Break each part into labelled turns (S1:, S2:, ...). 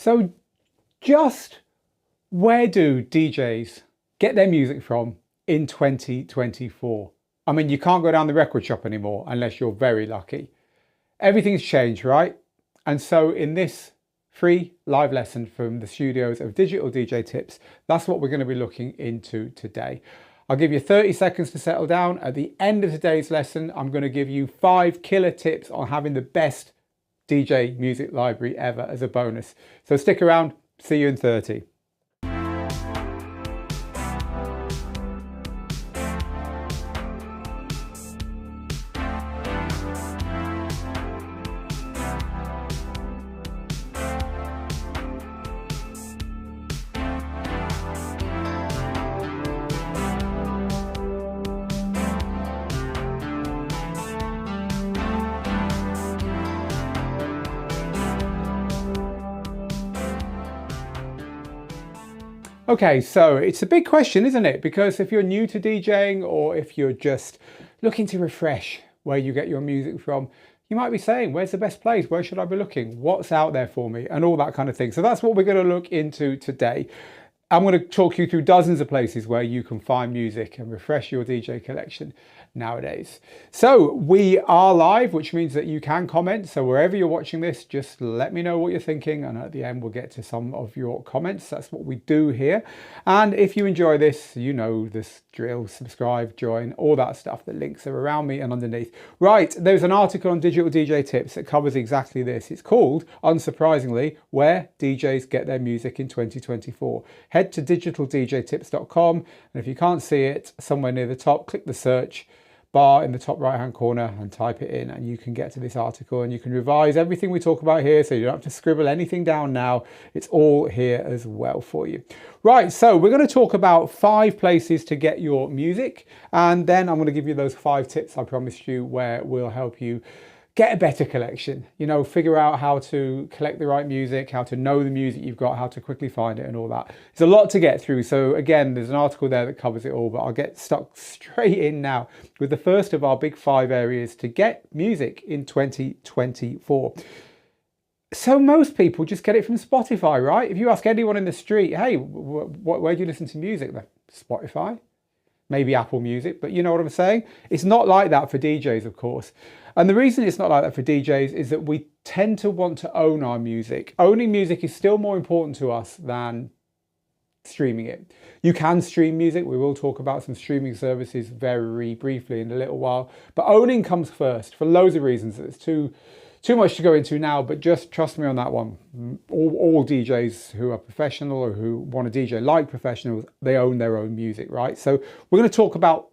S1: So just where do DJs get their music from in 2024? I mean, you can't go down the record shop anymore unless you're very lucky. Everything's changed, right? And so in this free live lesson from the studios of Digital DJ Tips, that's what we're going to be looking into today. I'll give you 30 seconds to settle down. At the end of today's lesson, I'm going to give you 5 killer tips on having the best DJ music library ever as a bonus. So stick around, see you in 30. Okay, so it's a big question, isn't it? Because if you're new to DJing or if you're just looking to refresh where you get your music from, you might be saying, where's the best place? Where should I be looking? What's out there for me? And all that kind of thing. So that's what we're going to look into today. I'm going to talk you through dozens of places where you can find music and refresh your DJ collection nowadays. So we are live, which means that you can comment. So wherever you're watching this, just let me know what you're thinking. And at the end, we'll get to some of your comments. That's what we do here. And if you enjoy this, you know this drill, subscribe, join, all that stuff. The links are around me and underneath. Right, there's an article on Digital DJ Tips that covers exactly this. It's called, unsurprisingly, Where DJs Get Their Music in 2024. Head to digitaldjtips.com, and if you can't see it, somewhere near the top, click the search bar in the top right hand corner and type it in, and you can get to this article and you can revise everything we talk about here, so you don't have to scribble anything down now. It's all here as well for you. Right, so we're going to talk about 5 places to get your music, and then I'm going to give you those 5 tips I promised you where we'll help you get a better collection, you know, figure out how to collect the right music, how to know the music you've got, how to quickly find it and all that. It's a lot to get through. So again, there's an article there that covers it all, but I'll get stuck straight in now with the first of our big 5 areas to get music in 2024. So most people just get it from Spotify, right? If you ask anyone in the street, hey, where do you listen to music? Spotify, maybe Apple Music, but you know what I'm saying? It's not like that for DJs, of course. And the reason it's not like that for DJs is that we tend to want to own our music. Owning music is still more important to us than streaming it. You can stream music. We will talk about some streaming services very briefly in a little while. But owning comes first for loads of reasons. It's too much to go into now, but just trust me on that one. All DJs who are professional or who want to DJ like professionals, they own their own music, right? So we're going to talk about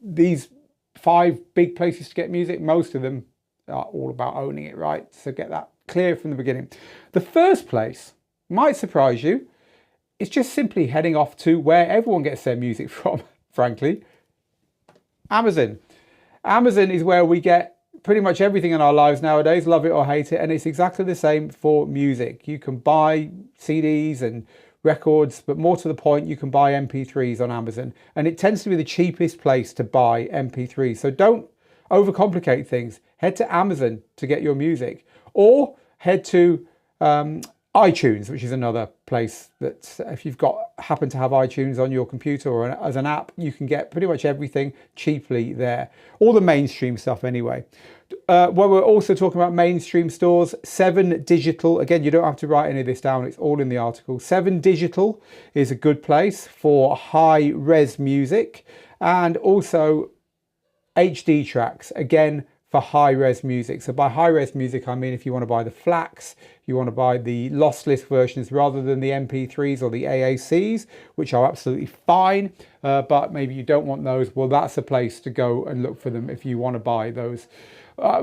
S1: these 5 big places to get music. Most of them are all about owning it, right? So get that clear from the beginning. The first place might surprise you. It's just simply heading off to where everyone gets their music from, frankly. Amazon. Amazon is where we get pretty much everything in our lives nowadays, love it or hate it. And it's exactly the same for music. You can buy CDs and records, but more to the point, you can buy MP3s on Amazon, and it tends to be the cheapest place to buy MP3s. So don't overcomplicate things. Head to Amazon to get your music, or head to iTunes, which is another place that if you've happen to have iTunes on your computer or as an app, you can get pretty much everything cheaply there. All the mainstream stuff anyway. Well, we're also talking about mainstream stores. 7 Digital, again, you don't have to write any of this down, it's all in the article. 7 Digital is a good place for high res music, and also HD tracks, again, for high-res music. So by high-res music, I mean if you want to buy the FLACs, you want to buy the lossless versions rather than the MP3s or the AACs, which are absolutely fine, but maybe you don't want those. Well, that's a place to go and look for them if you want to buy those.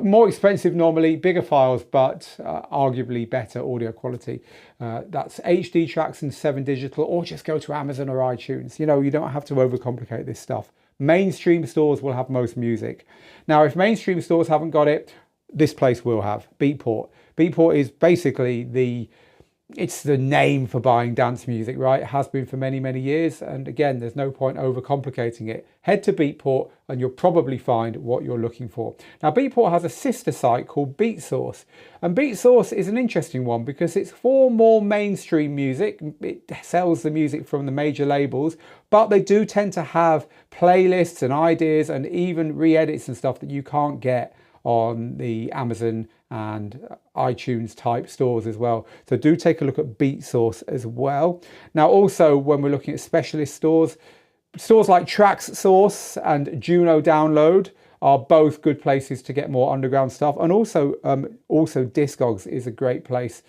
S1: More expensive normally, bigger files, but arguably better audio quality. That's HD tracks and 7 Digital, or just go to Amazon or iTunes. You know, you don't have to overcomplicate this stuff. Mainstream stores will have most music. Now, if mainstream stores haven't got it, this place will have Beatport. Beatport is basically the it's the name for buying dance music, right? It has been for many, many years. And again, there's no point overcomplicating it. Head to Beatport and you'll probably find what you're looking for. Now, Beatport has a sister site called Beatsource. And Beatsource is an interesting one because it's for more mainstream music. It sells the music from the major labels, but they do tend to have playlists and ideas and even re-edits and stuff that you can't get on the Amazon and iTunes type stores as well. So do take a look at Beatsource as well. Now also, when we're looking at specialist stores like Traxsource and Juno Download are both good places to get more underground stuff. And also Discogs is a great place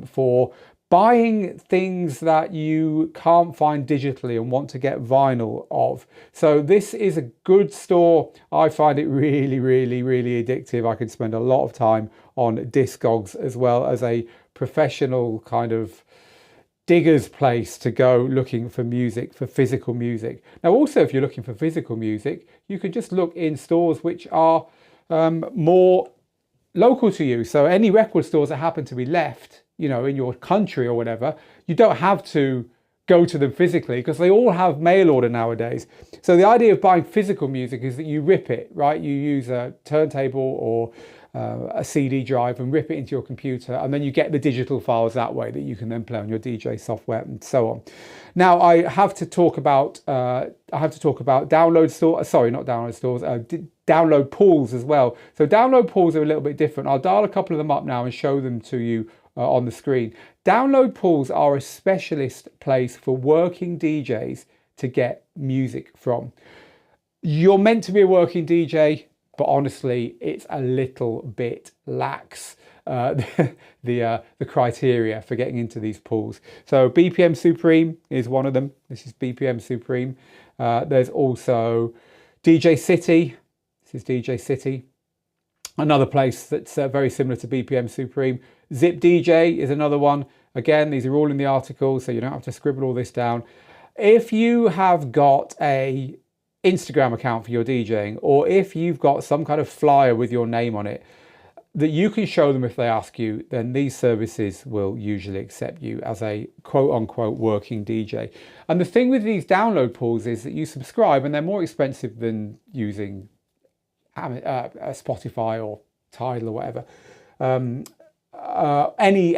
S1: for buying things that you can't find digitally and want to get vinyl of. So this is a good store. I find it really, really, really addictive. I can spend a lot of time on Discogs as well as a professional kind of digger's place to go looking for music, for physical music. Now also, if you're looking for physical music, you can just look in stores which are more local to you. So any record stores that happen to be left, you know, in your country or whatever, you don't have to go to them physically because they all have mail order nowadays. So the idea of buying physical music is that you rip it, right? You use a turntable or a CD drive and rip it into your computer, and then you get the digital files that way that you can then play on your DJ software and so on. Now I have to talk about download stores. Sorry, not download stores. Download pools as well. So download pools are a little bit different. I'll dial a couple of them up now and show them to you on the screen. Download pools are a specialist place for working DJs to get music from. You're meant to be a working DJ, but honestly, it's a little bit lax the criteria for getting into these pools. So BPM Supreme is one of them. This is BPM Supreme. There's also DJ City. This is DJ City. Another place that's very similar to BPM Supreme. Zip DJ is another one. Again, these are all in the article, so you don't have to scribble all this down. If you have got a Instagram account for your DJing, or if you've got some kind of flyer with your name on it that you can show them if they ask you, then these services will usually accept you as a quote unquote working DJ. And the thing with these download pools is that you subscribe and they're more expensive than using Spotify or Tidal or whatever. Any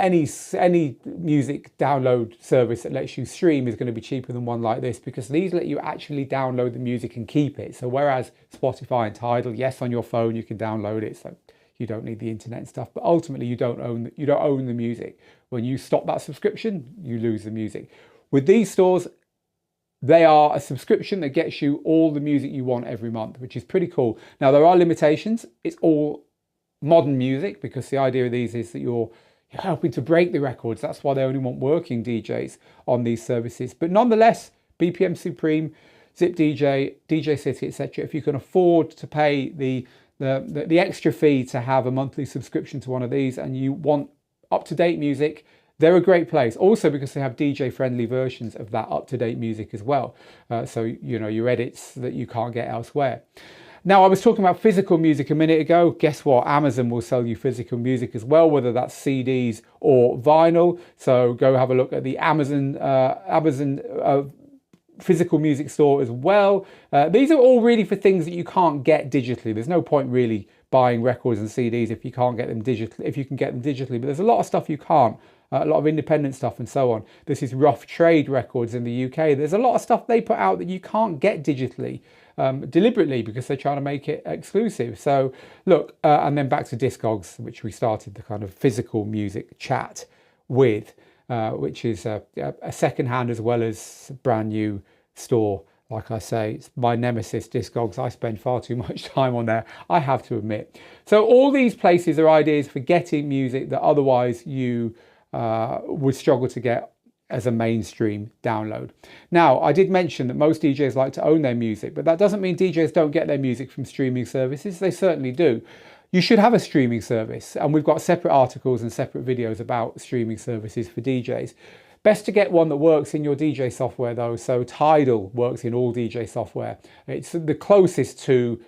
S1: music download service that lets you stream is going to be cheaper than one like this, because these let you actually download the music and keep it. So whereas Spotify and Tidal, yes, on your phone you can download it, so you don't need the internet and stuff, but ultimately you don't own the music. When you stop that subscription, you lose the music. With these stores, they are a subscription that gets you all the music you want every month, which is pretty cool. Now, there are limitations. It's all modern music, because the idea of these is that you're helping to break the records. That's why they only want working DJs on these services. But nonetheless, BPM Supreme, Zip DJ, DJ City, etc. If you can afford to pay the extra fee to have a monthly subscription to one of these and you want up-to-date music, they're a great place. Also because they have DJ-friendly versions of that up-to-date music as well. So, you know, your edits that you can't get elsewhere. Now, I was talking about physical music a minute ago. Guess what? Amazon will sell you physical music as well, whether that's CDs or vinyl. So go have a look at the Amazon physical music store as well. These are all really for things that you can't get digitally. There's no point really buying records and CDs if you can't get them digitally, if you can get them digitally, but there's a lot of stuff you can't. A lot of independent stuff and so on. This is Rough Trade Records in the UK. There's a lot of stuff they put out that you can't get digitally, deliberately, because they're trying to make it exclusive. So look, and then back to Discogs, which we started the kind of physical music chat with, which is a second-hand as well as brand new store. Like I say, it's my nemesis, Discogs. I spend far too much time on there, I have to admit. So all these places are ideas for getting music that otherwise you would struggle to get as a mainstream download. Now, I did mention that most DJs like to own their music, but that doesn't mean DJs don't get their music from streaming services. They certainly do. You should have a streaming service, and we've got separate articles and separate videos about streaming services for DJs. Best to get one that works in your DJ software though. So Tidal works in all DJ software. It's the closest to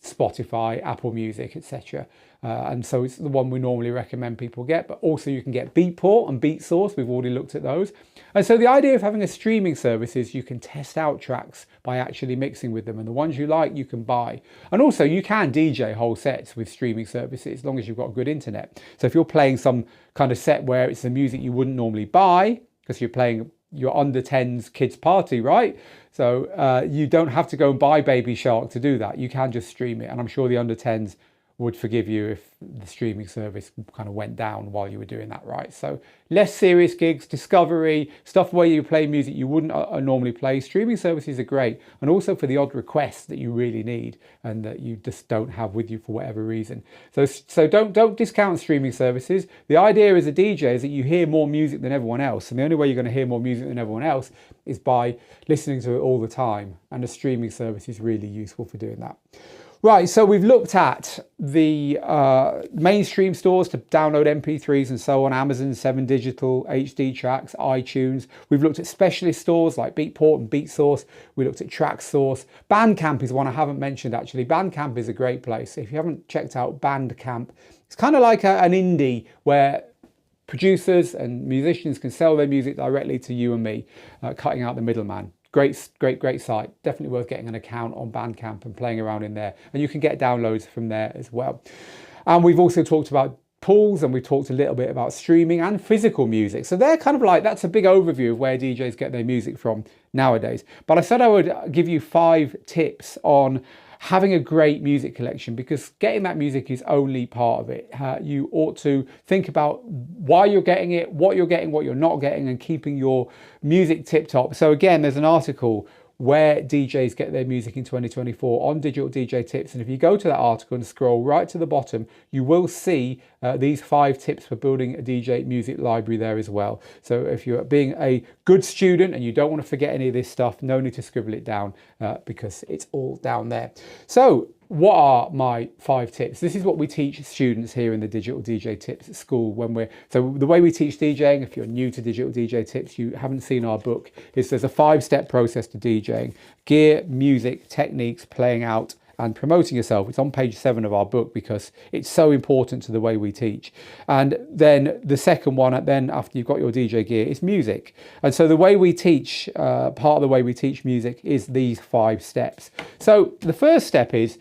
S1: Spotify, Apple Music, etc. and so it's the one we normally recommend people get. But also you can get Beatport and BeatSource. We've already looked at those. And so the idea of having a streaming service is you can test out tracks by actually mixing with them, and the ones you like you can buy. And also you can DJ whole sets with streaming services as long as you've got good internet. So if you're playing some kind of set where it's the music you wouldn't normally buy because you're playing your under 10s kids party, right? So you don't have to go and buy Baby Shark to do that. You can just stream it, and I'm sure the under 10s would forgive you if the streaming service kind of went down while you were doing that, right? So less serious gigs, discovery, stuff where you play music you wouldn't normally play. Streaming services are great, and also for the odd requests that you really need and that you just don't have with you for whatever reason. So don't discount streaming services. The idea as a DJ is that you hear more music than everyone else, and the only way you're going to hear more music than everyone else is by listening to it all the time, and a streaming service is really useful for doing that. Right, so we've looked at the mainstream stores to download MP3s and so on, Amazon, 7 Digital, HD Tracks, iTunes. We've looked at specialist stores like Beatport and BeatSource. We looked at TrackSource. Bandcamp is one I haven't mentioned actually. Bandcamp is a great place. If you haven't checked out Bandcamp, it's kind of like an indie where producers and musicians can sell their music directly to you and me, cutting out the middleman. Great site. Definitely worth getting an account on Bandcamp and playing around in there. And you can get downloads from there as well. And we've also talked about pools, and we've talked a little bit about streaming and physical music. So they're kind of like, that's a big overview of where DJs get their music from nowadays. But I said I would give you 5 tips on having a great music collection, because getting that music is only part of it. You ought to think about why you're getting it, what you're getting, what you're not getting, and keeping your music tip top. So again, there's an article where DJs get their music in 2024 on Digital DJ Tips. And if you go to that article and scroll right to the bottom, you will see these 5 tips for building a DJ music library there as well. So if you're being a good student and you don't want to forget any of this stuff, no need to scribble it down because it's all down there. So what are my 5 tips? This is what we teach students here in the Digital DJ Tips at school so the way we teach DJing, if you're new to Digital DJ Tips, you haven't seen our book, is there's a 5-step process to DJing: gear, music, techniques, playing out, and promoting yourself. It's on page 7 of our book because it's so important to the way we teach. And then the second one, then after you've got your DJ gear, is music. And so the way we teach, part of the way we teach music is these 5 steps. So the first step is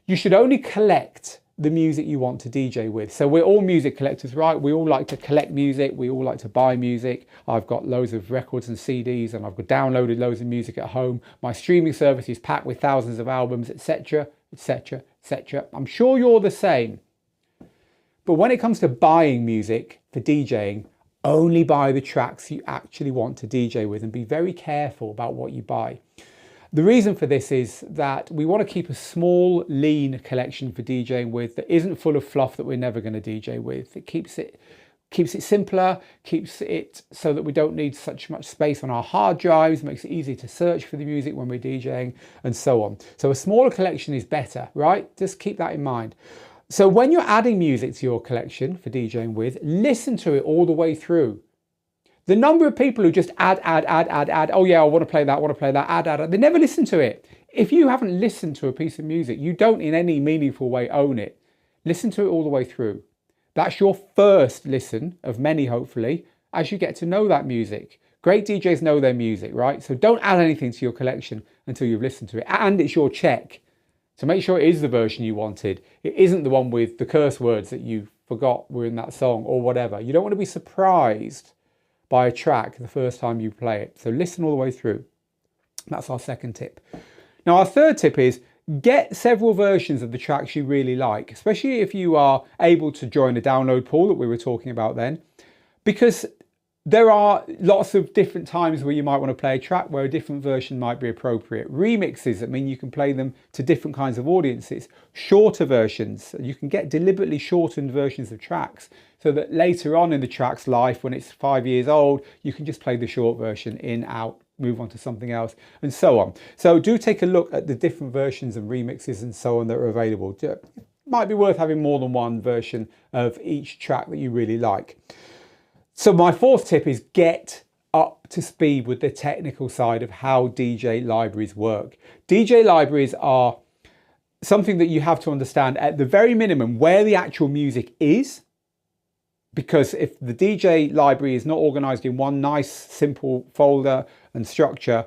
S1: you should only collect the music you want to DJ with. So we're all music collectors, right? We all like to collect music. We all like to buy music. I've got loads of records and CDs, and I've got downloaded loads of music at home. My streaming service is packed with thousands of albums, etc., etc., etc. I'm sure you're the same. But when it comes to buying music for DJing, only buy the tracks you actually want to DJ with, and be very careful about what you buy. The reason for this is that we want to keep a small, lean collection for DJing with that isn't full of fluff that we're never going to DJ with. It keeps it simpler, keeps it so that we don't need such much space on our hard drives, makes it easy to search for the music when we're DJing, and so on. So a smaller collection is better, right? Just keep that in mind. So when you're adding music to your collection for DJing with, listen to it all the way through. The number of people who just add, oh yeah, I want to play that, add, they never listen to it. If you haven't listened to a piece of music, you don't in any meaningful way own it. Listen to it all the way through. That's your first listen of many, hopefully, as you get to know that music. Great DJs know their music, right? So don't add anything to your collection until you've listened to it. And it's your check to make sure it is the version you wanted. It isn't the one with the curse words that you forgot were in that song or whatever. You don't want to be surprised by a track the first time you play it. So listen all the way through. That's our second tip. Now our third tip is get several versions of the tracks you really like, especially if you are able to join the download pool that we were talking about then, because there are lots of different times where you might want to play a track where a different version might be appropriate. Remixes, that mean you can play them to different kinds of audiences. Shorter versions, you can get deliberately shortened versions of tracks so that later on in the track's life, when it's 5 years old, you can just play the short version in, out, move on to something else, and so on. So do take a look at the different versions and remixes and so on that are available. It might be worth having more than one version of each track that you really like. So my fourth tip is get up to speed with the technical side of how DJ libraries work. DJ libraries are something that you have to understand at the very minimum where the actual music is. Because if the DJ library is not organized in one nice, simple folder and structure,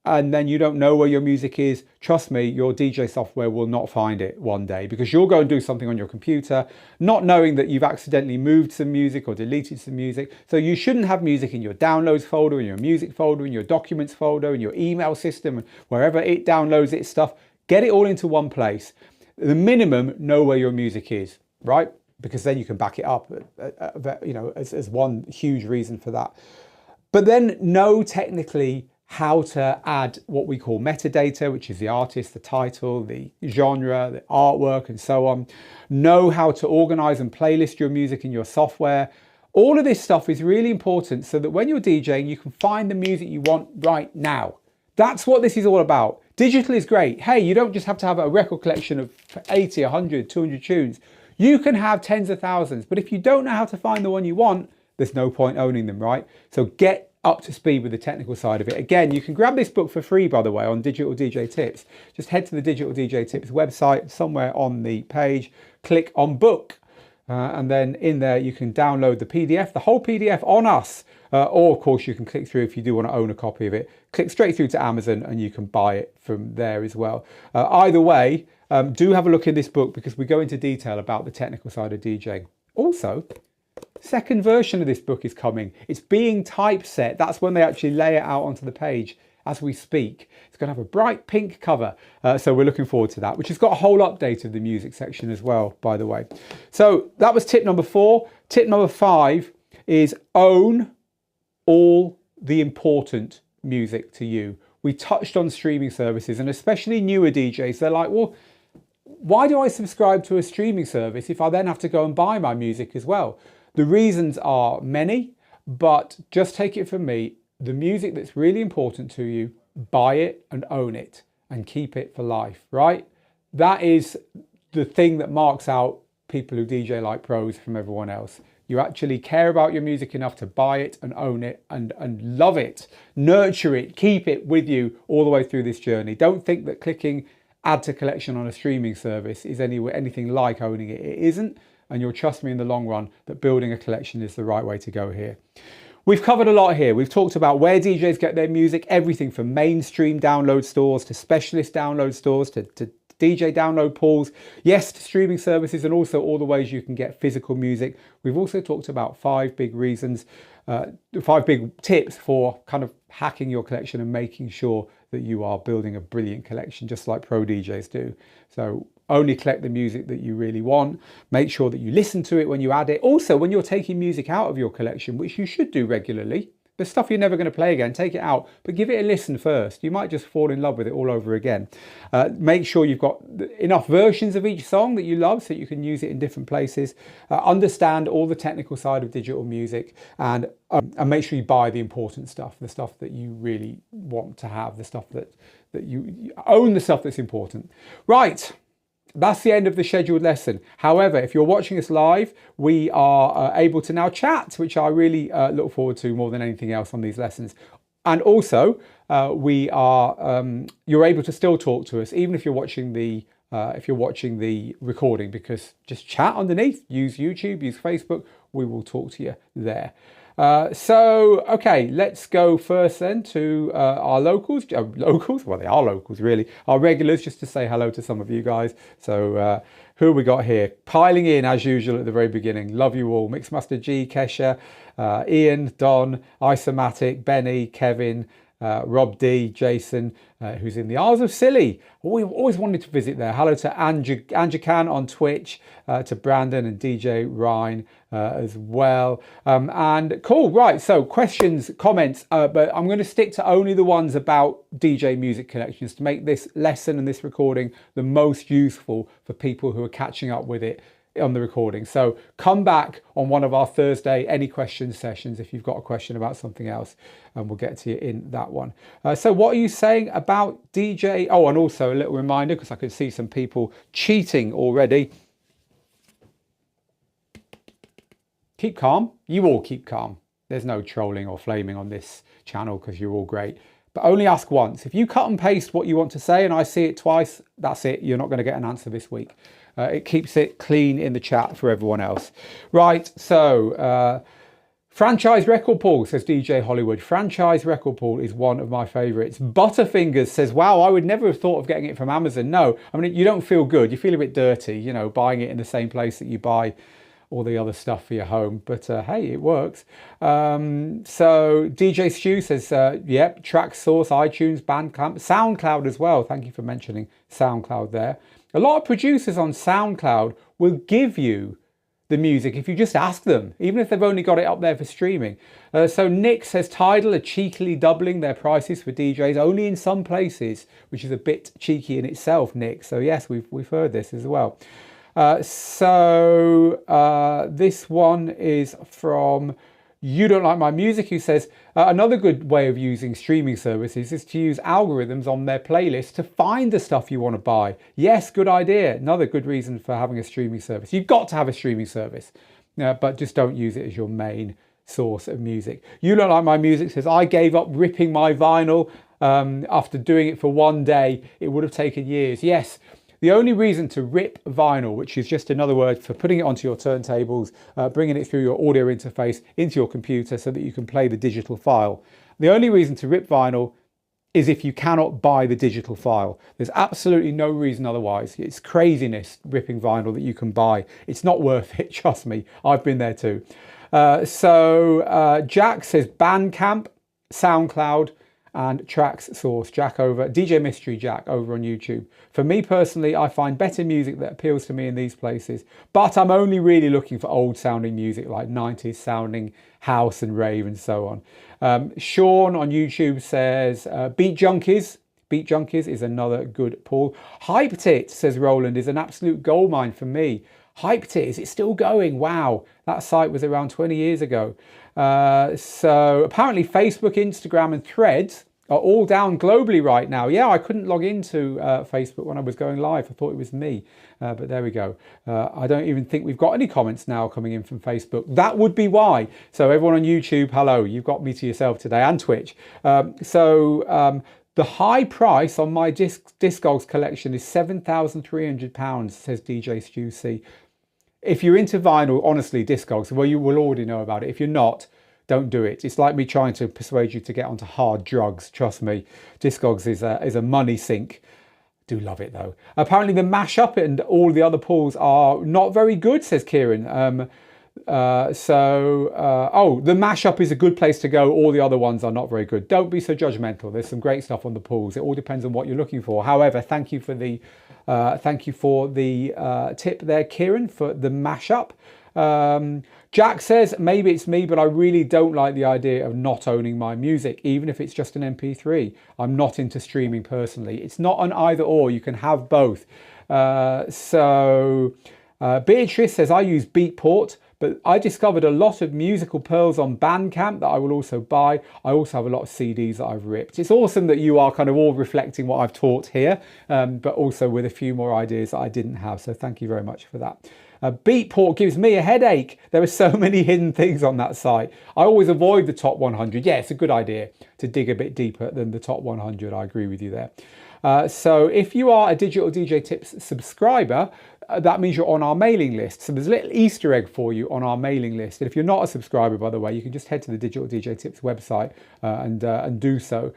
S1: and then you don't know where your music is, trust me, your DJ software will not find it one day, because you'll go and do something on your computer, not knowing that you've accidentally moved some music or deleted some music. So you shouldn't have music in your downloads folder, in your music folder, in your documents folder, in your email system, wherever it downloads its stuff. Get it all into one place. The minimum, know where your music is, right? Because then you can back it up, as one huge reason for that. But then know technically how to add what we call metadata, which is the artist, the title, the genre, the artwork, and so on. Know how to organize and playlist your music in your software. All of this stuff is really important so that when you're DJing, you can find the music you want right now. That's what this is all about. Digital is great. Hey, you don't just have to have a record collection of 80, 100, 200 tunes. You can have tens of thousands, but if you don't know how to find the one you want, there's no point owning them, right? So get up to speed with the technical side of it. Again, you can grab this book for free, by the way, on Digital DJ Tips. Just head to the Digital DJ Tips website, somewhere on the page, click on book, and then in there you can download the PDF, the whole PDF on us. Or of course you can click through if you do want to own a copy of it. Click straight through to Amazon and you can buy it from there as well. Either way, do have a look in this book because we go into detail about the technical side of DJing. Also, second version of this book is coming. It's being typeset. That's when they actually lay it out onto the page as we speak. It's going to have a bright pink cover. So we're looking forward to that, which has got a whole update of the music section as well, by the way. So that was tip number 4. Tip number 5 is own all the important music to you. We touched on streaming services, and especially newer DJs. They're like, well, why do I subscribe to a streaming service if I then have to go and buy my music as well? The reasons are many, but just take it from me, the music that's really important to you, buy it and own it and keep it for life, right? That is the thing that marks out people who DJ like pros from everyone else. You actually care about your music enough to buy it and own it and love it, nurture it, keep it with you all the way through this journey. Don't think that clicking add to collection on a streaming service is anything like owning it. It isn't. And you'll trust me in the long run that building a collection is the right way to go here. We've covered a lot here. We've talked about where DJs get their music, everything from mainstream download stores to specialist download stores to DJ download pools, yes, to streaming services, and also all the ways you can get physical music. We've also talked about 5 big reasons, 5 big tips for kind of hacking your collection and making sure that you are building a brilliant collection, just like pro DJs do. So only collect the music that you really want. Make sure that you listen to it when you add it. Also, when you're taking music out of your collection, which you should do regularly, the stuff you're never going to play again, take it out, but give it a listen first. You might just fall in love with it all over again. Make sure you've got enough versions of each song that you love so you can use it in different places. Understand all the technical side of digital music, and make sure you buy the important stuff, the stuff that you really want to have, the stuff that you own, the stuff that's important. Right. That's the end of the scheduled lesson. However, if you're watching us live, we are able to now chat, which I really look forward to more than anything else on these lessons. And also, you're able to still talk to us, even if you're watching the recording, because just chat underneath. Use YouTube, use Facebook. We will talk to you there. Okay, let's go first then to our locals. Locals? Well, they are locals, really. Our regulars, just to say hello to some of you guys. So who have we got here? Piling in, as usual, at the very beginning. Love you all. Mixmaster G, Kesha, Ian, Don, Isomatic, Benny, Kevin, Rob D, Jason, who's in the Isles of Scilly. We've always wanted to visit there. Hello to Anjakan on Twitch, to Brandon and DJ Ryan as well. And cool, right, so questions, comments, but I'm going to stick to only the ones about DJ music collections to make this lesson and this recording the most useful for people who are catching up with it on the recording. So come back on one of our Thursday any questions sessions if you've got a question about something else, and we'll get to you in that one. So what are you saying about DJ? Oh, and also a little reminder, because I could see some people cheating already. Keep calm. You all keep calm. There's no trolling or flaming on this channel because you're all great. but only ask once. If you cut and paste what you want to say and I see it twice, that's it. You're not going to get an answer this week. It keeps it clean in the chat for everyone else. Right, so franchise record pool, says DJ Hollywood. Franchise record pool is one of my favourites. Butterfingers says, wow, I would never have thought of getting it from Amazon. No, I mean, you don't feel good. You feel a bit dirty, you know, buying it in the same place that you buy all the other stuff for your home. But hey, it works. So DJ Stu says, yep, Traxsource, iTunes, Bandcamp, SoundCloud as well. Thank you for mentioning SoundCloud there. A lot of producers on SoundCloud will give you the music if you just ask them, even if they've only got it up there for streaming. So Nick says Tidal are cheekily doubling their prices for DJs only in some places, which is a bit cheeky in itself, Nick. So yes, we've heard this as well. This one is from You Don't Like My Music, who says another good way of using streaming services is to use algorithms on their playlist to find the stuff you want to buy. Yes, good idea. Another good reason for having a streaming service. You've got to have a streaming service, but just don't use it as your main source of music. You Don't Like My Music says, I gave up ripping my vinyl after doing it for one day. It would have taken years. Yes. The only reason to rip vinyl, which is just another word for putting it onto your turntables, bringing it through your audio interface into your computer so that you can play the digital file. The only reason to rip vinyl is if you cannot buy the digital file. There's absolutely no reason otherwise. It's craziness ripping vinyl that you can buy. It's not worth it, trust me. I've been there too. Jack says Bandcamp, SoundCloud, and Traxsource. DJ Mystery Jack over on YouTube. For me personally, I find better music that appeals to me in these places, but I'm only really looking for old sounding music like 90s sounding house and rave and so on. Sean on YouTube says Beat Junkies. Beat Junkies is another good pull. Hyped It, says Roland, is an absolute goldmine for me. Hyped It, is it still going? Wow, that site was around 20 years ago. So apparently Facebook, Instagram and Threads are all down globally right now. Yeah, I couldn't log into Facebook when I was going live. I thought it was me, but there we go. I don't even think we've got any comments now coming in from Facebook. That would be why. So everyone on YouTube, hello, you've got me to yourself today, and Twitch. The high price on my Discogs collection is £7,300, says DJ Stu C. If you're into vinyl, honestly, Discogs, well, you will already know about it. If you're not, don't do it. It's like me trying to persuade you to get onto hard drugs. Trust me, Discogs is a money sink. Do love it though. Apparently the mashup and all the other pulls are not very good, says Kieran. The mashup is a good place to go. All the other ones are not very good. Don't be so judgmental. There's some great stuff on the pulls. It all depends on what you're looking for. However, thank you for the tip there, Kieran, for the mashup. Jack says, maybe it's me, but I really don't like the idea of not owning my music, even if it's just an MP3. I'm not into streaming personally. It's not an either or. You can have both. Beatrice says, I use Beatport, but I discovered a lot of musical pearls on Bandcamp that I will also buy. I also have a lot of CDs that I've ripped. It's awesome that you are kind of all reflecting what I've taught here, but also with a few more ideas that I didn't have. So thank you very much for that. Beatport gives me a headache. There are so many hidden things on that site. I always avoid the top 100. Yeah, it's a good idea to dig a bit deeper than the top 100. I agree with you there. So if you are a Digital DJ Tips subscriber, that means you're on our mailing list. So there's a little Easter egg for you on our mailing list. And if you're not a subscriber, by the way, you can just head to the Digital DJ Tips website and do so.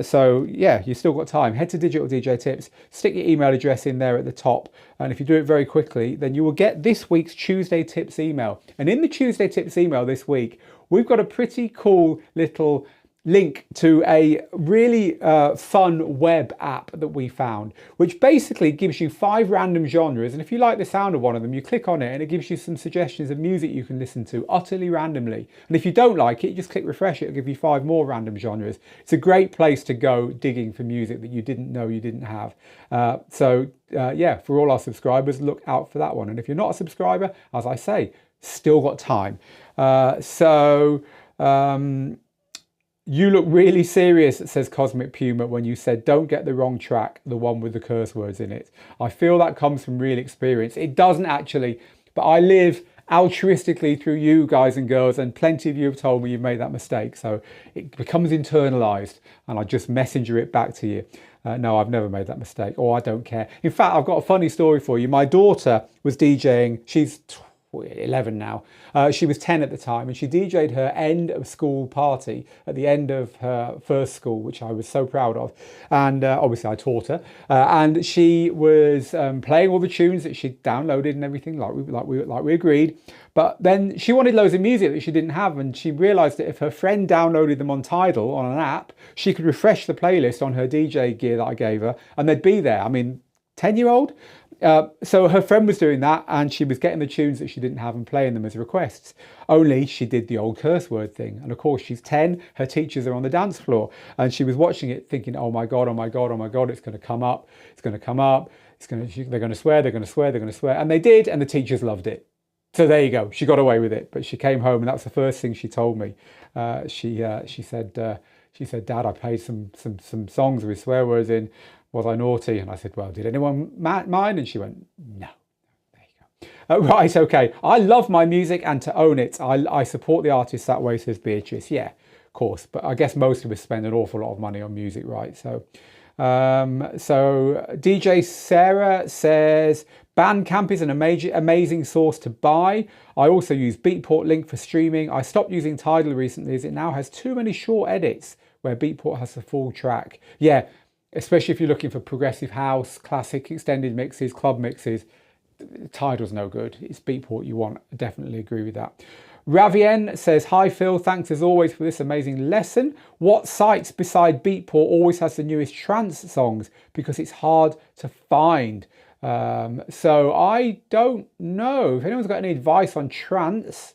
S1: So yeah, you've still got time. Head to Digital DJ Tips, stick your email address in there at the top. And if you do it very quickly, then you will get this week's Tuesday Tips email. And in the Tuesday Tips email this week, we've got a pretty cool little link to a really fun web app that we found, which basically gives you 5 random genres, and if you like the sound of one of them, you click on it and it gives you some suggestions of music you can listen to utterly randomly. And if you don't like it, you just click refresh, it'll give you 5 more random genres. It's a great place to go digging for music that you didn't know you didn't have. Yeah, for all our subscribers, look out for that one. And if you're not a subscriber, as I say, still got time. You look really serious, says Cosmic Puma, when you said don't get the wrong track, the one with the curse words in it. I feel that comes from real experience. It doesn't actually, but I live altruistically through you guys and girls, and plenty of you have told me you've made that mistake. So it becomes internalized and I just messenger it back to you. No, I've never made that mistake, or I don't care. In fact, I've got a funny story for you. My daughter was DJing. She's 11 now. She was 10 at the time, and she DJ'd her end of school party at the end of her first school, which I was so proud of. And obviously I taught her, and she was playing all the tunes that she'd downloaded and everything, like we agreed. But then she wanted loads of music that she didn't have, and she realized that if her friend downloaded them on Tidal on an app, she could refresh the playlist on her DJ gear that I gave her, and they'd be there. I mean, 10-year-old. So her friend was doing that, and she was getting the tunes that she didn't have and playing them as requests. Only she did the old curse word thing. And of course, she's 10, her teachers are on the dance floor, and she was watching it thinking, oh my God, oh my God, oh my God, it's going to come up, it's going to come up, they're going to swear, they're going to swear, they're going to swear. And they did, and the teachers loved it. So there you go, she got away with it. But she came home, and that's the first thing she told me. She said, Dad, I played some songs with swear words in. Was I naughty? And I said, well, did anyone mind? And she went, no. There you go. Right, okay. I love my music and to own it. I support the artist that way, says Beatrice. Yeah, of course. But I guess most of us spend an awful lot of money on music, right? So DJ Sarah says, Bandcamp is an amazing source to buy. I also use Beatport Link for streaming. I stopped using Tidal recently as it now has too many short edits where Beatport has the full track. Yeah. Especially if you're looking for progressive house, classic, extended mixes, club mixes, Tidal's no good. It's Beatport you want. I definitely agree with that. Ravien says, hi Phil, thanks as always for this amazing lesson. What sites beside Beatport always has the newest trance songs? Because it's hard to find. So I don't know. If anyone's got any advice on trance,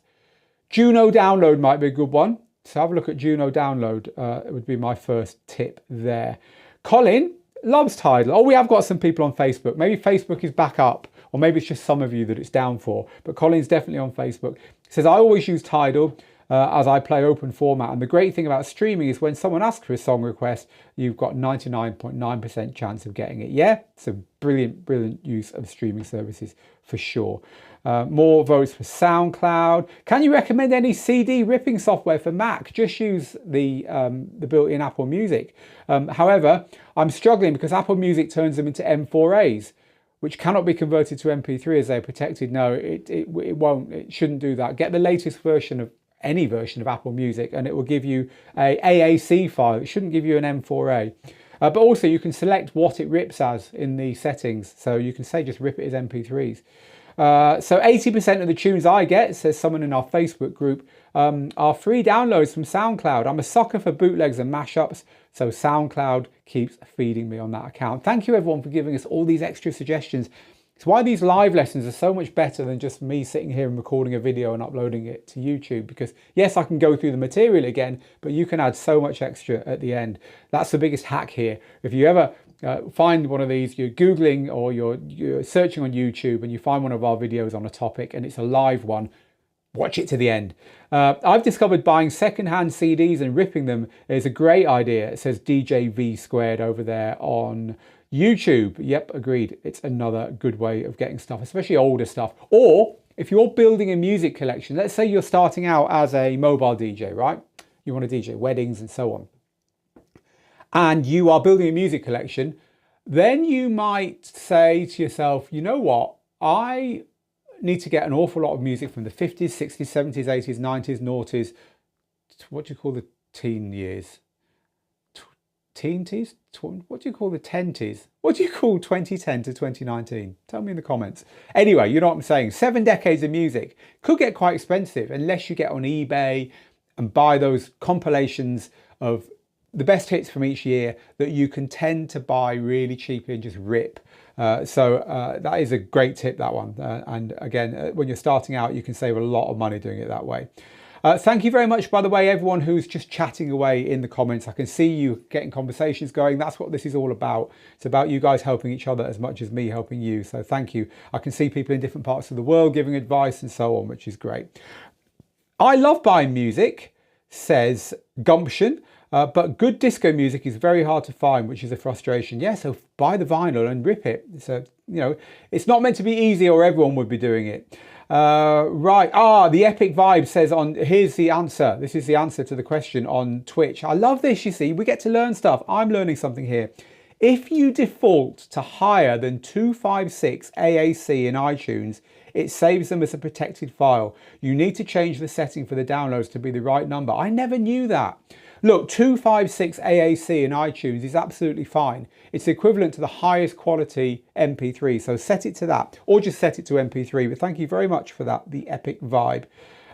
S1: Juno Download might be a good one. So have a look at Juno Download. It would be my first tip there. Colin loves Tidal. Oh, we have got some people on Facebook. Maybe Facebook is back up, or maybe it's just some of you that it's down for. But Colin's definitely on Facebook. He says, I always use Tidal as I play open format. And the great thing about streaming is when someone asks for a song request, you've got 99.9% chance of getting it. Yeah, it's a brilliant use of streaming services for sure. More votes for SoundCloud. Can you recommend any CD ripping software for Mac? Just use the built-in Apple Music. However, I'm struggling because Apple Music turns them into M4As, which cannot be converted to MP3 as they're protected. No, it won't. It shouldn't do that. Get the latest version of any version of Apple Music, and it will give you a AAC file. It shouldn't give you an M4A. But also you can select what it rips as in the settings. So you can say just rip it as MP3s. So 80% of the tunes I get, says someone in our Facebook group, are free downloads from SoundCloud. I'm a sucker for bootlegs and mashups, so SoundCloud keeps feeding me on that account. Thank you everyone for giving us all these extra suggestions. It's why these live lessons are so much better than just me sitting here and recording a video and uploading it to YouTube, because yes, I can go through the material again, but you can add so much extra at the end. That's the biggest hack here. If you ever find one of these, you're Googling or you're searching on YouTube and you find one of our videos on a topic and it's a live one, watch it to the end. I've discovered buying secondhand CDs and ripping them is a great idea. It says DJ V Squared over there on YouTube. Yep, agreed. It's another good way of getting stuff, especially older stuff. Or if you're building a music collection, let's say you're starting out as a mobile DJ, right? You want to DJ weddings and so on. And you are building a music collection, then you might say to yourself, you know what? I need to get an awful lot of music from the 50s, 60s, 70s, 80s, 90s, noughties. What do you call the teen years? Teenties? What do you call the tenties? What do you call 2010 to 2019? Tell me in the comments. Anyway, you know what I'm saying. 7 decades of music could get quite expensive unless you get on eBay and buy those compilations of the best hits from each year that you can tend to buy really cheaply and just rip. So that is a great tip, that one. And again, when you're starting out, you can save a lot of money doing it that way. Thank you very much, by the way, everyone who's just chatting away in the comments. I can see you getting conversations going. That's what this is all about. It's about you guys helping each other as much as me helping you. So thank you. I can see people in different parts of the world giving advice and so on, which is great. I love buying music, says Gumption. But good disco music is very hard to find, which is a frustration. Yeah, so buy the vinyl and rip it. So, you know, it's not meant to be easy or everyone would be doing it. Right. The Epic Vibe says here's the answer. This is the answer to the question on Twitch. I love this, you see. We get to learn stuff. I'm learning something here. If you default to higher than 256 AAC in iTunes, it saves them as a protected file. You need to change the setting for the downloads to be the right number. I never knew that. Look, 256 AAC in iTunes is absolutely fine. It's equivalent to the highest quality MP3, so set it to that, or just set it to MP3. But thank you very much for that, the Epic Vibe.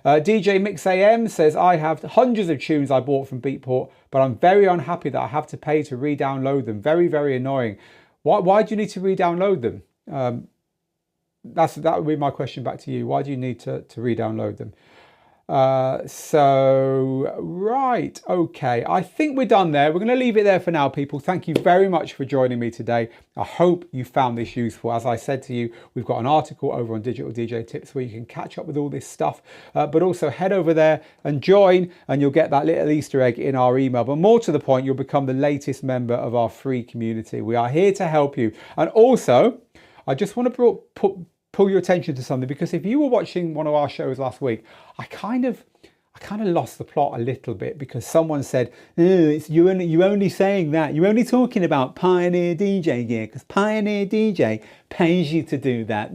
S1: DJ Mix AM says, I have hundreds of tunes I bought from Beatport, but I'm very unhappy that I have to pay to re-download them. Very, very annoying. Why do you need to re-download them? That would be my question back to you. Why do you need to re-download them? Right, okay, I think we're done there. We're going to leave it there for now, people. Thank you very much for joining me today. I hope you found this useful. As I said to you, we've got an article over on Digital DJ Tips where you can catch up with all this stuff, but also head over there and join, and you'll get that little Easter egg in our email. But more to the point, you'll become the latest member of our free community. We are here to help you. And also, I just want to pull your attention to something, because if you were watching one of our shows last week, I kind of lost the plot a little bit, because someone said, you're only saying that, you're only talking about Pioneer DJ gear because Pioneer DJ pays you to do that.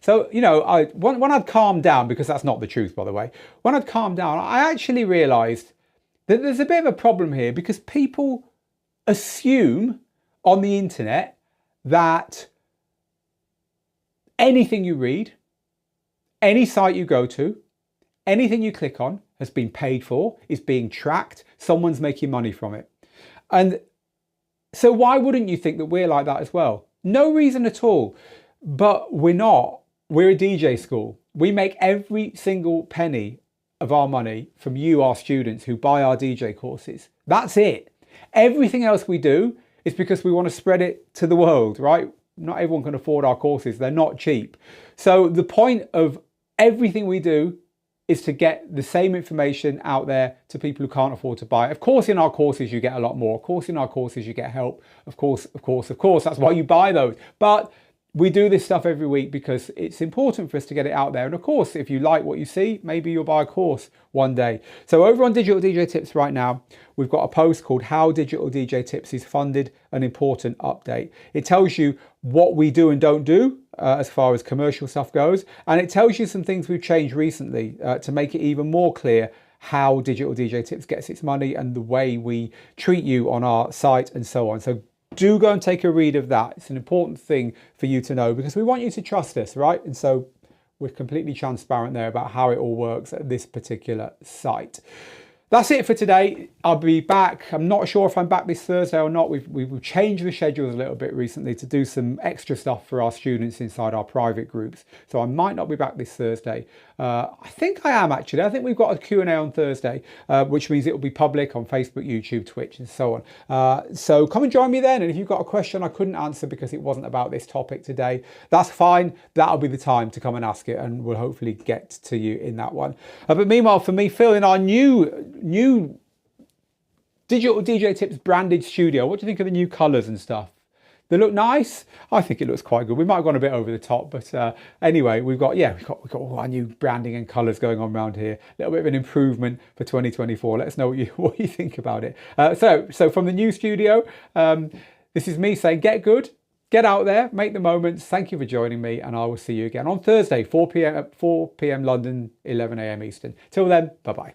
S1: So, you know, when I'd calmed down, because that's not the truth, by the way, when I'd calmed down, I actually realized that there's a bit of a problem here, because people assume on the internet that anything you read, any site you go to, anything you click on has been paid for, is being tracked, someone's making money from it. And so why wouldn't you think that we're like that as well? No reason at all. But we're not. We're a DJ school. We make every single penny of our money from you, our students, who buy our DJ courses. That's it. Everything else we do is because we want to spread it to the world, right? Not everyone can afford our courses. They're not cheap. So the point of everything we do is to get the same information out there to people who can't afford to buy it. Of course, in our courses, you get a lot more. Of course, in our courses, you get help. Of course. That's why you buy those. But we do this stuff every week because it's important for us to get it out there. And of course, if you like what you see, maybe you'll buy a course one day. So over on Digital DJ Tips right now, we've got a post called How Digital DJ Tips is Funded, an Important Update. It tells you what we do and don't do as far as commercial stuff goes. And it tells you some things we've changed recently to make it even more clear how Digital DJ Tips gets its money and the way we treat you on our site and so on. So do go and take a read of that. It's an important thing for you to know, because we want you to trust us, right? And so we're completely transparent there about how it all works at this particular site. That's it for today. I'll be back. I'm not sure if I'm back this Thursday or not. We've changed the schedules a little bit recently to do some extra stuff for our students inside our private groups. So I might not be back this Thursday. I think I am, actually. I think we've got a Q&A on Thursday, which means it will be public on Facebook, YouTube, Twitch, and so on. So come and join me then. And if you've got a question I couldn't answer because it wasn't about this topic today, that's fine. That'll be the time to come and ask it, and we'll hopefully get to you in that one. But meanwhile, for me, Phil, in our new Digital DJ Tips branded studio, what do you think of the new colours and stuff? They look nice. I think it looks quite good. We might have gone a bit over the top, but anyway, we've got all our new branding and colours going on around here. A little bit of an improvement for 2024. Let us know what you think about it. So from the new studio, this is me saying, get good, get out there, make the moments. Thank you for joining me, and I will see you again on Thursday, 4 p.m. London, 11 a.m. Eastern. Till then, bye bye.